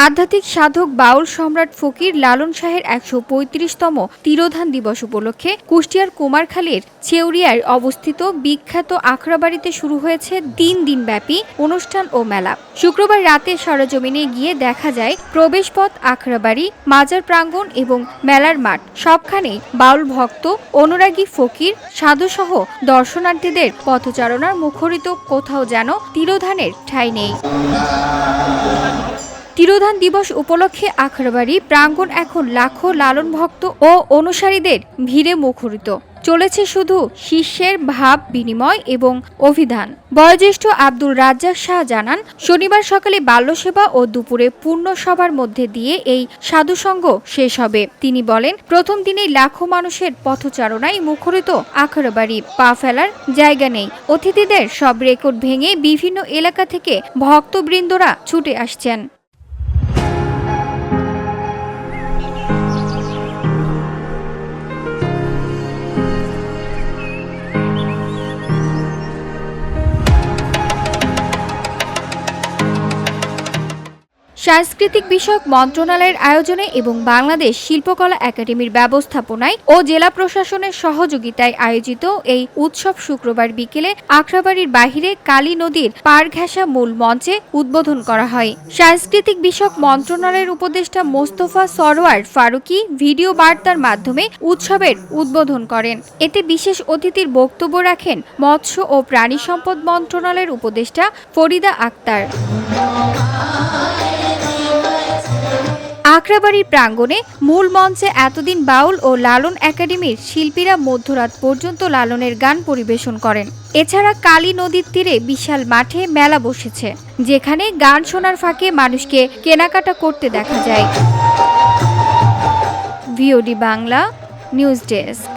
আধ্যাত্মিক সাধক বাউল সম্রাট ফকির লালন শাহের ১৩৫তম তিরোধান দিবস উপলক্ষে কুষ্টিয়ার কুমারখালীর চেউরিয়ায় অবস্থিত বিখ্যাত আখড়াবাড়িতে শুরু হয়েছে ৩ দিনব্যাপী অনুষ্ঠান ও মেলা। শুক্রবার রাতে সরেজমিনে গিয়ে দেখা যায় প্রবেশপথ, আখড়াবাড়ি, মাজার প্রাঙ্গণ এবং মেলার মাঠ সবখানেই বাউল ভক্ত, অনুরাগী ফকির, সাধুসহ দর্শনার্থীদের পথচারণার মুখরিত, কোথাও যেন তিরোধানের ঠাঁই নেই। তিরোধান দিবস উপলক্ষে আখড়াবাড়ি প্রাঙ্গণ এখন লাখো লালন ভক্ত ও অনুসারীদের ভিড়ে মুখরিত। চলেছে শুধু শিষ্যের ভাব বিনিময় এবং অভিধান। বয়োজ্যেষ্ঠ আব্দুল রাজ্জাক শাহ জানান, শনিবার সকালে বাল্যসেবা ও দুপুরে পূর্ণ সভার মধ্যে দিয়ে এই সাধুসঙ্গ শেষ হবে। তিনি বলেন, প্রথম দিনেই লাখো মানুষের পথচারণায় মুখরিত আখড়াবাড়ি, পা ফেলার জায়গা নেই। অতিথিদের সব রেকর্ড ভেঙে বিভিন্ন এলাকা থেকে ভক্তবৃন্দরা ছুটে আসছেন। সাংস্কৃতিক বিষয়ক মন্ত্রণালয়ের আয়োজনে এবং বাংলাদেশ শিল্পকলা একাডেমির ব্যবস্থাপনায় ও জেলা প্রশাসনের সহযোগিতায় আয়োজিত এই উৎসব শুক্রবার বিকেলে আখড়াবাড়ির বাহিরে কালী নদীর পাড় ঘেঁষা মূল মঞ্চে উদ্বোধন করা হয়। সাংস্কৃতিক বিষয়ক মন্ত্রণালয়ের উপদেষ্টা মোস্তফা সরোয়ার ফারুকী ভিডিও বার্তার মাধ্যমে উৎসবের উদ্বোধন করেন। এতে বিশেষ অতিথির বক্তব্য রাখেন মৎস্য ও প্রাণী সম্পদ মন্ত্রণালয়ের উপদেষ্টা ফরিদা আক্তার। আখড়াবাড়ির প্রাঙ্গণে মূল মঞ্চে এতদিন বাউল ও লালন একাডেমির শিল্পীরা মধ্যরাত পর্যন্ত লালনের গান পরিবেশন করেন। এছাড়া কালী নদীর তীরে বিশাল মাঠে মেলা বসেছে, যেখানে গান শোনার ফাঁকে মানুষকে কেনাকাটা করতে দেখা যায়। VOD Bangla news desk.